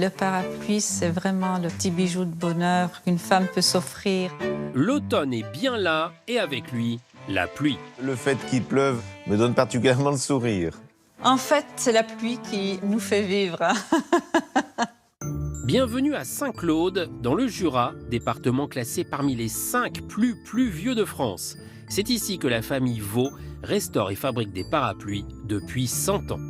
Le parapluie, c'est vraiment le petit bijou de bonheur qu'une femme peut s'offrir. L'automne est bien là et avec lui, la pluie. Le fait qu'il pleuve me donne particulièrement le sourire. En fait, c'est la pluie qui nous fait vivre. Bienvenue à Saint-Claude, dans le Jura, département classé parmi les 5 plus pluvieux de France. C'est ici que la famille Vaux restaure et fabrique des parapluies depuis 100 ans.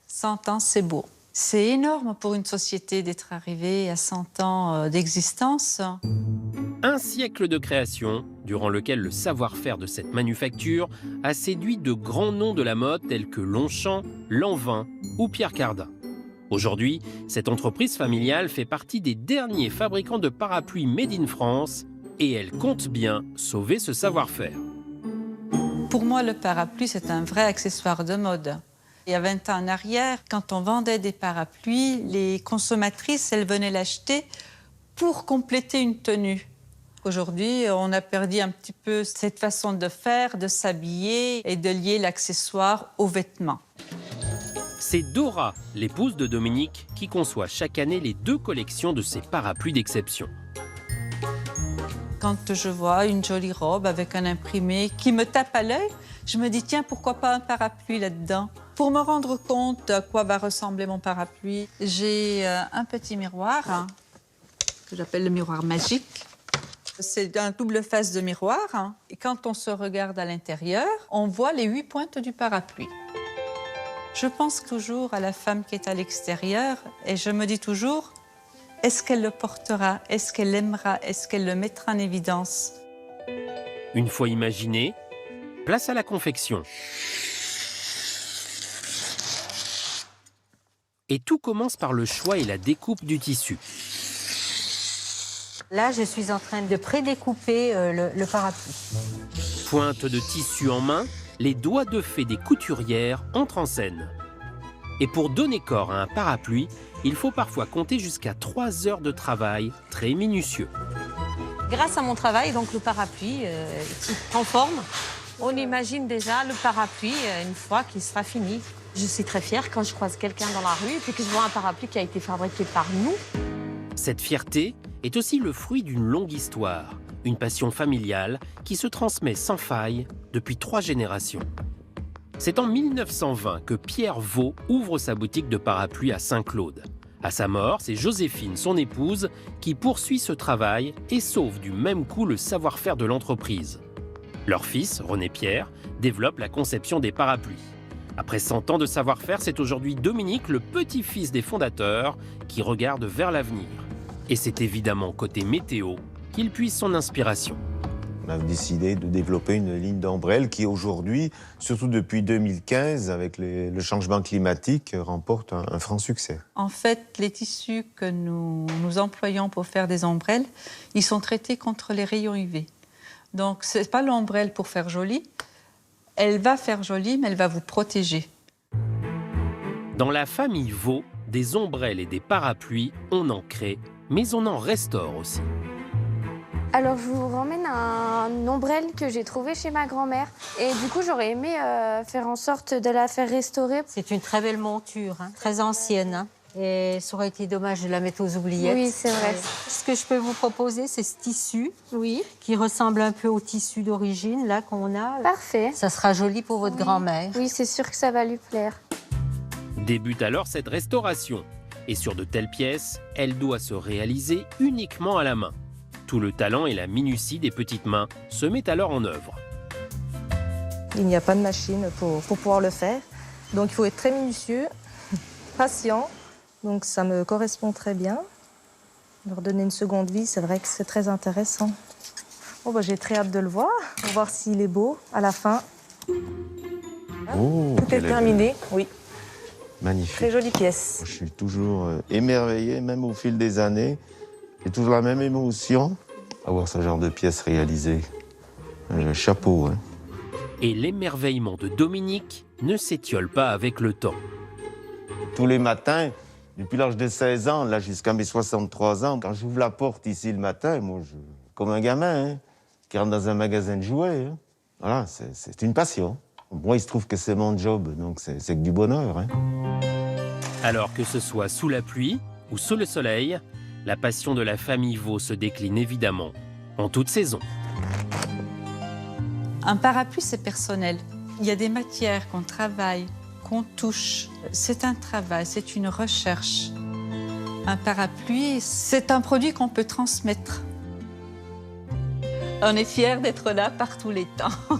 100 ans, c'est beau. C'est énorme pour une société d'être arrivée à 100 ans d'existence. Un siècle de création, durant lequel le savoir-faire de cette manufacture a séduit de grands noms de la mode tels que Longchamp, Lanvin ou Pierre Cardin. Aujourd'hui, cette entreprise familiale fait partie des derniers fabricants de parapluies made in France et elle compte bien sauver ce savoir-faire. Pour moi, le parapluie, c'est un vrai accessoire de mode. Il y a 20 ans en arrière, quand on vendait des parapluies, les consommatrices, elles venaient l'acheter pour compléter une tenue. Aujourd'hui, on a perdu un petit peu cette façon de faire, de s'habiller et de lier l'accessoire aux vêtements. C'est Dora, l'épouse de Dominique, qui conçoit chaque année les 2 collections de ces parapluies d'exception. Quand je vois une jolie robe avec un imprimé qui me tape à l'œil, je me dis, tiens, pourquoi pas un parapluie là-dedans? Pour me rendre compte à quoi va ressembler mon parapluie, j'ai un petit miroir que j'appelle le miroir magique. C'est un double face de miroir. Et quand on se regarde à l'intérieur, on voit les 8 pointes du parapluie. Je pense toujours à la femme qui est à l'extérieur et je me dis toujours, est-ce qu'elle le portera? Est-ce qu'elle l'aimera? Est-ce qu'elle le mettra en évidence? Une fois imaginé, place à la confection. Et tout commence par le choix et la découpe du tissu. Là, je suis en train de prédécouper le parapluie. Pointe de tissu en main, les doigts de fée des couturières entrent en scène. Et pour donner corps à un parapluie, il faut parfois compter jusqu'à 3 heures de travail très minutieux. Grâce à mon travail, donc le parapluie il prend forme. On imagine déjà le parapluie une fois qu'il sera fini. Je suis très fière quand je croise quelqu'un dans la rue et puis que je vois un parapluie qui a été fabriqué par nous. Cette fierté est aussi le fruit d'une longue histoire, une passion familiale qui se transmet sans faille depuis 3 générations. C'est en 1920 que Pierre Vaux ouvre sa boutique de parapluies à Saint-Claude. À sa mort, c'est Joséphine, son épouse, qui poursuit ce travail et sauve du même coup le savoir-faire de l'entreprise. Leur fils, René Pierre, développe la conception des parapluies. Après 100 ans de savoir-faire, c'est aujourd'hui Dominique, le petit-fils des fondateurs, qui regarde vers l'avenir. Et c'est évidemment côté météo qu'il puise son inspiration. On a décidé de développer une ligne d'ombrelles qui aujourd'hui, surtout depuis 2015, avec le changement climatique, remporte un franc succès. En fait, les tissus que nous employons pour faire des ombrelles, ils sont traités contre les rayons UV. Donc, ce n'est pas l'ombrelle pour faire joli. Elle va faire joli, mais elle va vous protéger. Dans la famille Vaux, des ombrelles et des parapluies, on en crée, mais on en restaure aussi. Alors, je vous ramène un ombrelle que j'ai trouvé chez ma grand-mère. Et du coup, j'aurais aimé faire en sorte de la faire restaurer. C'est une très belle monture, très ancienne. Et ça aurait été dommage de la mettre aux oubliettes. Oui, c'est vrai. Ce que je peux vous proposer, c'est ce tissu Oui. qui ressemble un peu au tissu d'origine là qu'on a. Parfait. Ça sera joli pour votre grand-mère. Oui, c'est sûr que ça va lui plaire. Débute alors cette restauration. Et sur de telles pièces, elle doit se réaliser uniquement à la main. Tout le talent et la minutie des petites mains se met alors en œuvre. Il n'y a pas de machine pour pouvoir le faire. Donc il faut être très minutieux, patient. Donc ça me correspond très bien. Leur donner une seconde vie, c'est vrai que c'est très intéressant. Bon, bah, j'ai très hâte de le voir, pour voir s'il est beau à la fin. Oh, Tout est terminé, oui. Magnifique. Très jolie pièce. Je suis toujours émerveillé, même au fil des années. J'ai toujours la même émotion à voir ce genre de pièces réalisées. Chapeau, hein. Et l'émerveillement de Dominique ne s'étiole pas avec le temps. Tous les matins, depuis l'âge de 16 ans, là jusqu'à mes 63 ans, quand j'ouvre la porte ici le matin, moi, comme un gamin, hein, qui rentre dans un magasin de jouets. Hein. Voilà, c'est une passion. Moi, il se trouve que c'est mon job, donc c'est que du bonheur. Hein. Alors que ce soit sous la pluie ou sous le soleil, la passion de la famille Vaux se décline évidemment en toute saison. Un parapluie, c'est personnel. Il y a des matières qu'on travaille, qu'on touche. C'est un travail, c'est une recherche. Un parapluie, c'est un produit qu'on peut transmettre. On est fiers d'être là par tous les temps.